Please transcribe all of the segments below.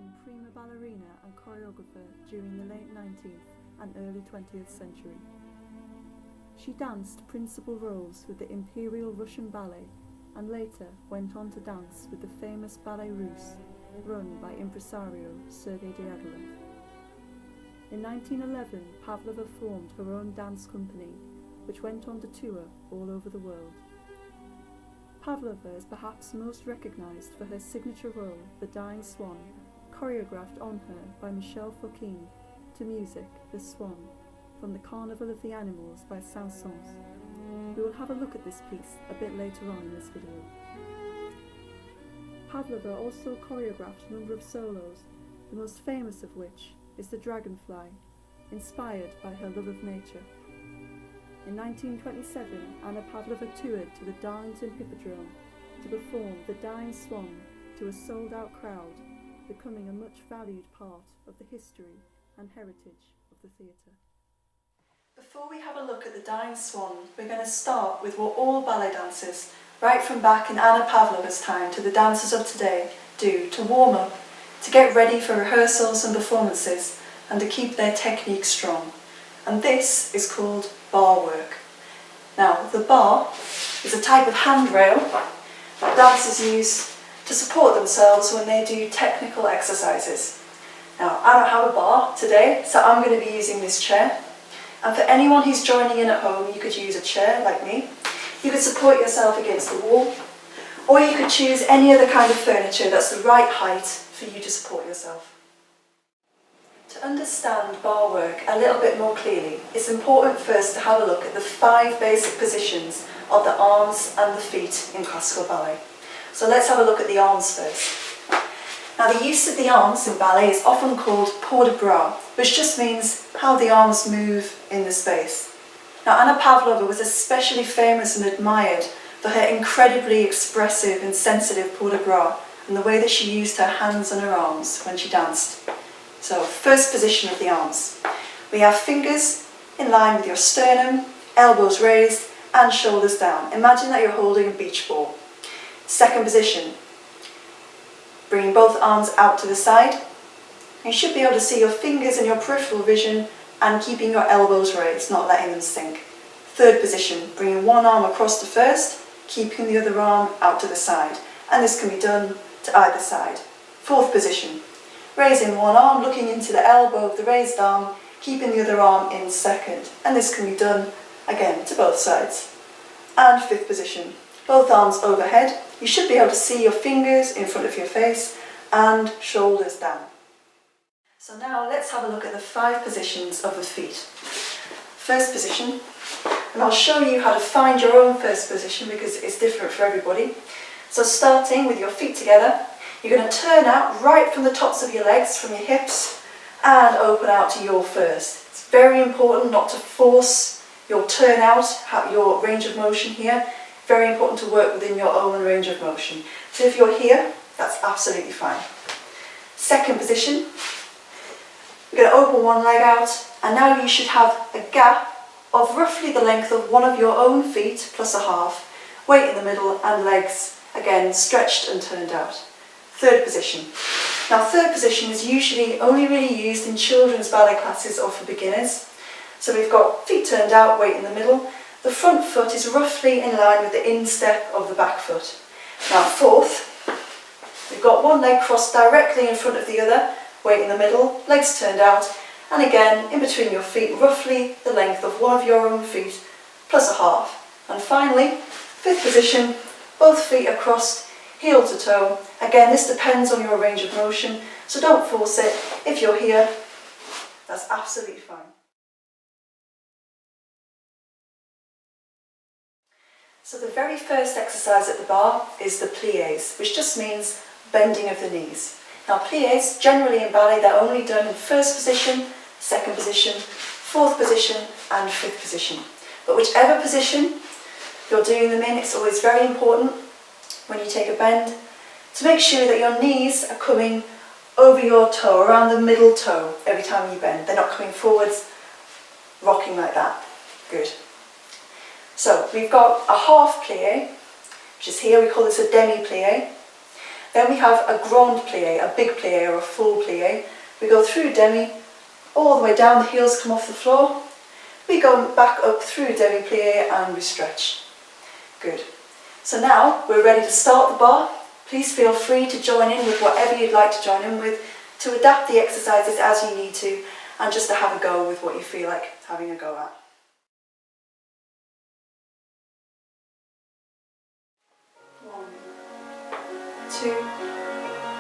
Russian prima ballerina and choreographer during the late 19th and early 20th century. She danced principal roles with the Imperial Russian Ballet and later went on to dance with the famous Ballet Russe, run by impresario Sergei Diaghilev. In 1911, Pavlova formed her own dance company, which went on to tour all over the world. Pavlova is perhaps most recognised for her signature role, The Dying Swan, choreographed on her by Michel Fokine to music, The Swan, from The Carnival of the Animals by Saint-Saëns. We will have a look at this piece a bit later on in this video. Pavlova also choreographed a number of solos, the most famous of which is The Dragonfly, inspired by her love of nature. In 1927, Anna Pavlova toured to the Darlington Hippodrome to perform The Dying Swan to a sold-out crowd, becoming a much valued part of the history and heritage of the theatre. Before we have a look at The Dying Swan, we're going to start with what all ballet dancers, right from back in Anna Pavlova's time to the dancers of today, do to warm up, to get ready for rehearsals and performances, and to keep their technique strong. And this is called bar work. Now, the bar is a type of handrail that dancers use to support themselves when they do technical exercises. Now, I don't have a bar today, so I'm going to be using this chair. And for anyone who's joining in at home, you could use a chair like me. You could support yourself against the wall, or you could choose any other kind of furniture that's the right height for you to support yourself. To understand bar work a little bit more clearly, it's important first to have a look at the 5 basic positions of the arms and the feet in classical ballet. So let's have a look at the arms first. Now, the use of the arms in ballet is often called port de bras, which just means how the arms move in the space. Now, Anna Pavlova was especially famous and admired for her incredibly expressive and sensitive port de bras and the way that she used her hands and her arms when she danced. So, first position of the arms. We have fingers in line with your sternum, elbows raised and shoulders down. Imagine that you're holding a beach ball. Second position. Bringing both arms out to the side. You should be able to see your fingers in your peripheral vision and keeping your elbows raised, not letting them sink. Third position. Bringing one arm across the first, keeping the other arm out to the side. And this can be done to either side. Fourth position. Raising one arm, looking into the elbow of the raised arm, keeping the other arm in second. And this can be done, again, to both sides. And fifth position, both arms overhead. You should be able to see your fingers in front of your face and shoulders down. So now let's have a look at the 5 positions of the feet. First position, and I'll show you how to find your own first position because it's different for everybody. So starting with your feet together, you're going to turn out right from the tops of your legs, from your hips, and open out to your first. It's very important not to force your turn out, your range of motion here. Very important to work within your own range of motion. So if you're here, that's absolutely fine. Second position, you're going to open one leg out, and now you should have a gap of roughly the length of one of your own feet plus a half, weight in the middle, and legs, again, stretched and turned out. Third position. Now, third position is usually only really used in children's ballet classes or for beginners. So we've got feet turned out, weight in the middle. The front foot is roughly in line with the instep of the back foot. Now, fourth, we've got one leg crossed directly in front of the other, weight in the middle, legs turned out, and again, in between your feet, roughly the length of one of your own feet, plus a half. And finally, fifth position, both feet are crossed, heel to toe. Again, this depends on your range of motion, so don't force it. If you're here, that's absolutely fine. So the very first exercise at the bar is the pliés, which just means bending of the knees. Now, pliés, generally in ballet, they're only done in first position, second position, fourth position, and fifth position. But whichever position you're doing them in, it's always very important when you take a bend to make sure that your knees are coming over your toe, around the middle toe every time you bend. They're not coming forwards, rocking like that. Good. So we've got a half plié, which is here, we call this a demi-plié. Then we have a grand plie, a big plie or a full plie. We go through demi, all the way down, the heels come off the floor. We go back up through demi plie and we stretch. Good. So now we're ready to start the bar. Please feel free to join in with whatever you'd like to join in with, to adapt the exercises as you need to, and just to have a go with what you feel like having a go at. One, two,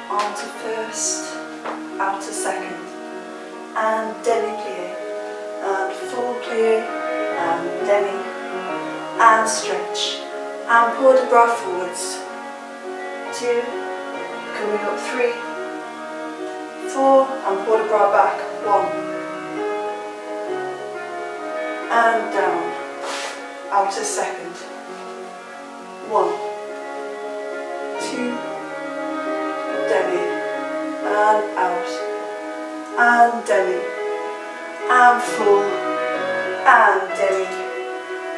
on to first, out to second, and demi-plie, and full plie, and demi, and stretch, and port de bras forwards, 2, coming up 3, 4, and port de bras back, 1, and down, out to second, 1, 2, demi, and out, and demi, and full, and demi,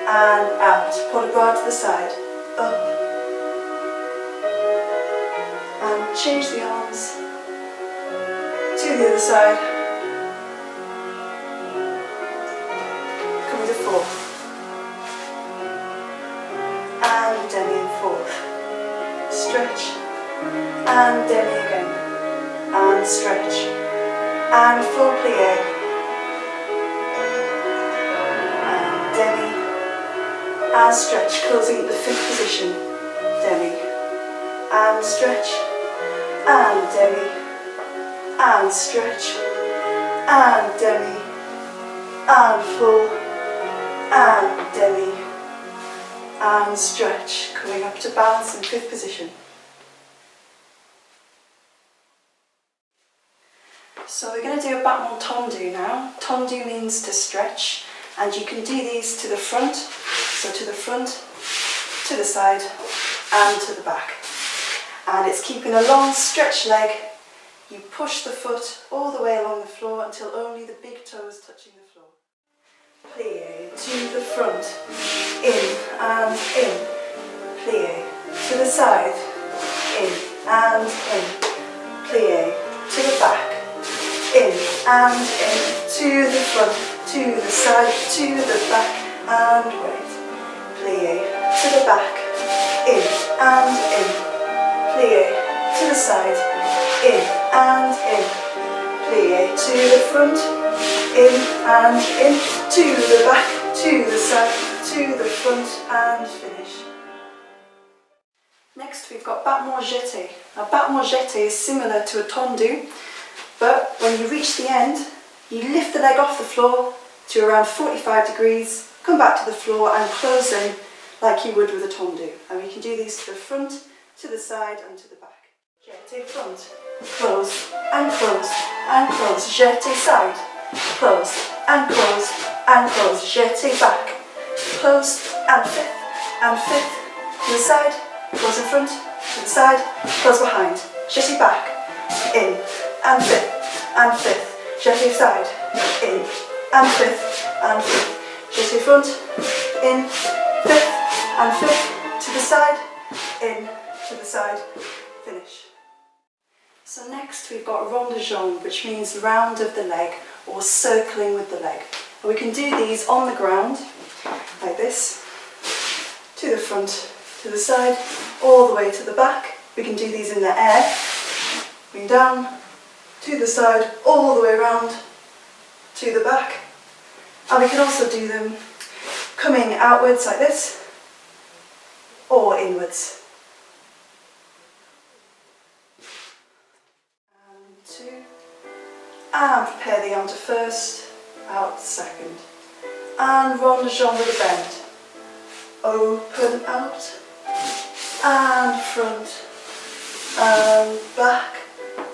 and out, port de bras to the side, up, and change the arms to the other side, coming to fourth, and demi in fourth, stretch, and demi again, and stretch, and full plie, and demi, and stretch, closing the fifth position, demi, and stretch, and demi, and stretch, and demi, and full, and demi, and stretch, coming up to balance in fifth position. So we're going to do a battement tendu now. Tendu means to stretch, and you can do these to the front, so to the front, to the side, and to the back. And it's keeping a long stretched leg. You push the foot all the way along the floor until only the big toe is touching the floor. Plie to the front, in and in, plie to the side, in and in, plie to the back, in and in, to the front, to the side, to the back, and wait, plie to the back, in and in, plie to the side, in and in, plie to the front, in and in, to the back, to the side, to the front, and finish. Next we've got battement jeté. Now battement jeté is similar to a tendu, but when you reach the end, you lift the leg off the floor to around 45 degrees, come back to the floor and close them like you would with a tendu. And we can do these to the front, to the side and to the back. Jeté front, close, and close, and close, jeté side, close, and close, and close, jeté back, close, and fifth, to the side, close in front, to the side, close behind, jeté back, in, and fifth, jeté side, in, and fifth, jeté front, in, fifth, to the side, in, to the side, finish. So next we've got rond de jambe, which means round of the leg, or circling with the leg. And we can do these on the ground, like this, to the front, to the side, all the way to the back. We can do these in the air, going down, to the side, all the way around, to the back. And we can also do them coming outwards like this, or inwards. And 2, and prepare the arm to first, out second, and rond de jambe with a bend. Open out, and front, and back,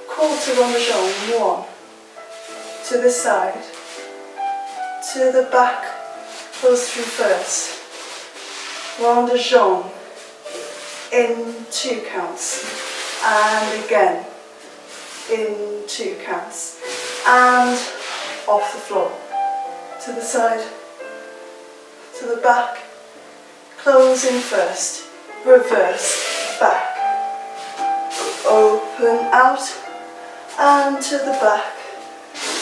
quarter rond de jambe, 1, to the side, to the back, close through first, rond de jambe, in 2 counts, and again, in 2 counts, and off the floor, to the side, to the back, close in first, reverse, back, open out, and to the back,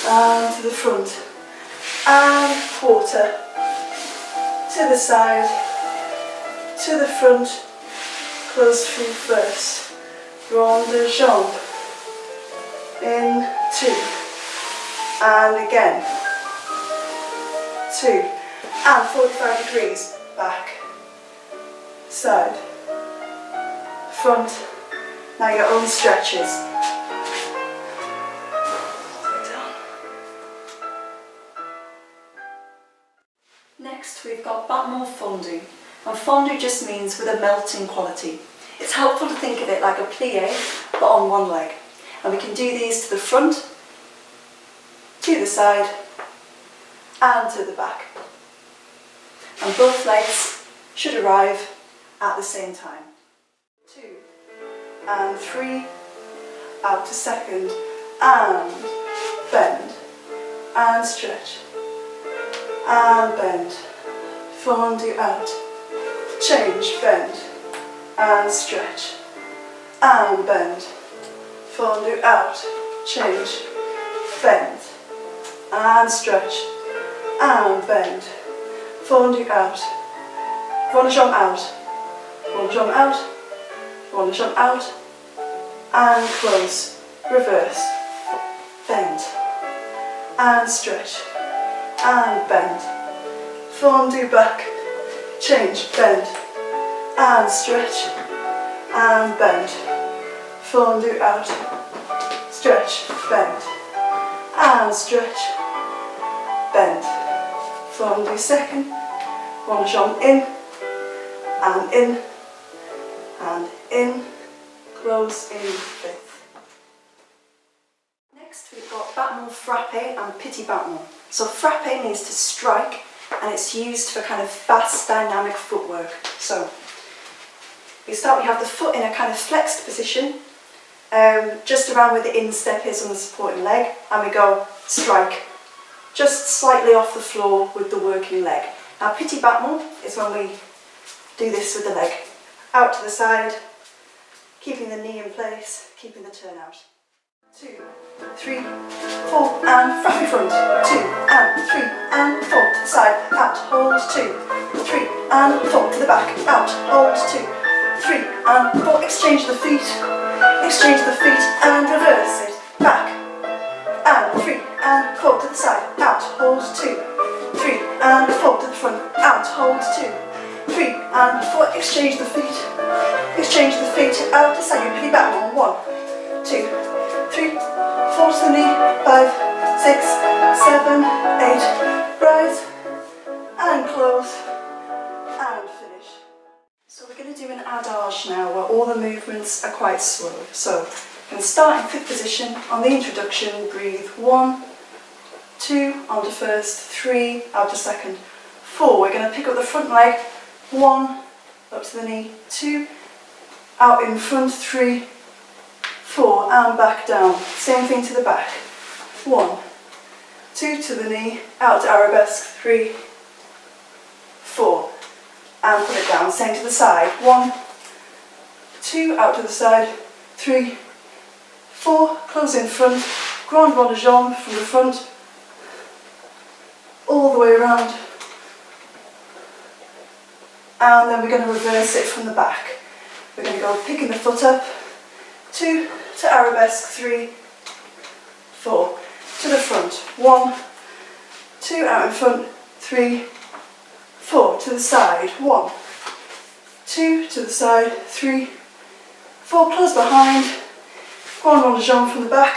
and to the front, and quarter, to the side, to the front, close through first, rond de jambe, in, 2, and again, 2, and 45 degrees, back, side, front. Now your own stretches. Next we've got battement fondu, and fondu just means with a melting quality. It's helpful to think of it like a plie but on one leg, and we can do these to the front, to the side and to the back, and both legs should arrive at the same time. 2 and 3, out to second, and bend, and stretch, and bend, fondu out, change, bend, and stretch, and bend, fondu out, change, bend, and stretch, and bend, fondu out, rond de jambe out, rond de jambe out, rond de jambe out, and close, reverse, bend, and stretch, and bend, fondu back, change, bend, and stretch, and bend, fondu out, stretch, bend, and stretch, bend, fondu second, rond de jambe in, and in, and in, close in fifth. Next we've got battement frappe and petit battement. So frappe means to strike, and it's used for kind of fast dynamic footwork. So we have the foot in a kind of flexed position, just around where the instep is on the supporting leg, and we go strike, just slightly off the floor with the working leg. Now petit battement is when we do this with the leg, out to the side, keeping the knee in place, keeping the turn out. 2, 3, 4, and frappe front, 2, and 3, and 4, to the side, out, hold, 2, 3, and 4, to the back, out, hold, 2, 3, and 4, exchange the feet, and reverse it, back, and 3, and 4, to the side, out, hold, 2, 3, and 4, to the front, out, hold, 2, 3, and 4, exchange the feet, out to side, petit battement, 1, 2, 3, 4 to the knee, 5, 6, 7, 8, rise, and close, and finish. So we're going to do an adage now, where all the movements are quite slow. So we're going to start in fifth position. On the introduction, breathe 1, 2, onto first, 3, out to second, 4. We're going to pick up the front leg, 1, up to the knee, 2, out in front, 3, 4, and back down. Same thing to the back. 1, 2 to the knee, out to arabesque, 3, 4, and put it down. Same to the side. 1, 2, out to the side, 3, 4, close in front, grand rond de jambe from the front, all the way around, and then we're going to reverse it from the back. We're going to go picking the foot up, 2 to arabesque, 3, 4, to the front, 1, 2, out in front, 3, 4, to the side, 1, 2, to the side, 3, 4, close behind, grand rond de jambe from the back,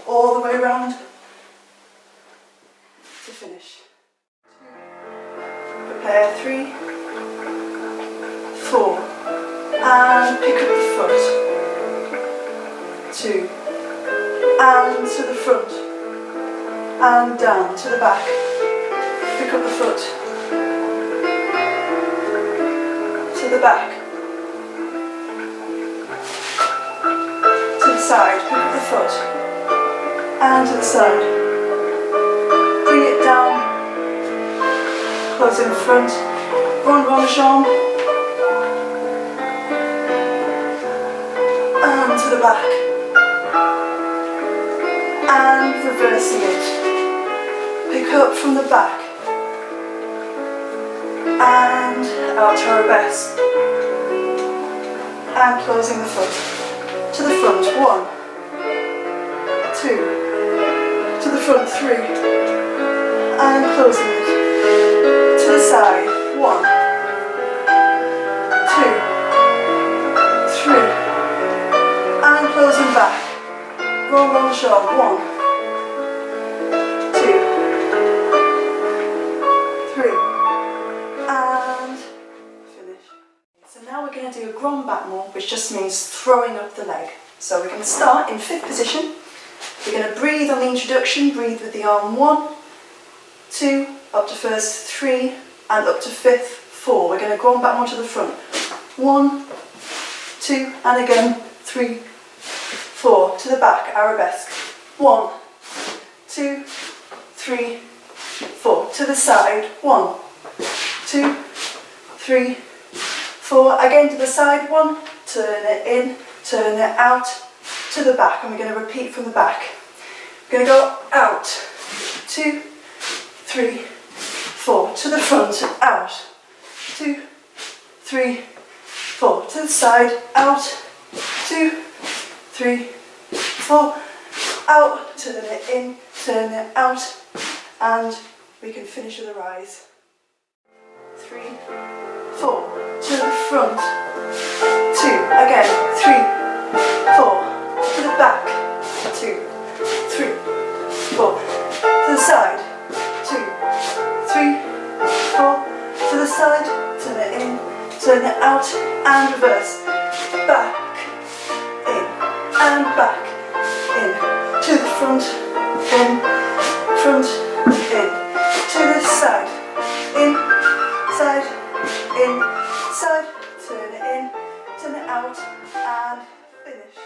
all the way around, to finish. 2, prepare, 3, 4, and pick up the foot, 2, and to the front, and down to the back, pick up the foot, to the back, to the side, pick up the foot, and to the side, bring it down, close in front, grand rond de jambe, turn to the back, and reversing it. Pick up from the back, and out to arabesque, and closing the foot. To the front, 1, 2, to the front, 3, and closing it. To the side, 1, 2, 3, and closing back. Roll, roll, shove, 1, 2, 3, and finish. So now we're going to do a grand battement, which just means throwing up the leg. So we're going to start in 5th position. We're going to breathe on the introduction, breathe with the arm, 1, 2, up to 1st, 3, and up to 5th, 4. We're going to grand battement to the front. 1, 2, and again, 3, 4. To the back, arabesque. 1, 2, 3, 4. To the side, 1, 2, 3, 4. Again to the side, 1. Turn it in, turn it out, to the back. And we're going to repeat from the back. We're going to go out, 2, 3, 4. To the front, out, 2, 3, 4. To the side, out, 2, 3, 4. Out, turn it in, turn it out, and we can finish with a rise. 3, 4. To the front, 2. Again, 3, 4. To the back, 2, 3, 4. To the side, 2, 3, 4. To the side, turn it in, turn it out, and reverse. Back, in, and back, in. To the front, in, front, in. To the side, in, side, in, side. Turn it in, turn it out, and finish.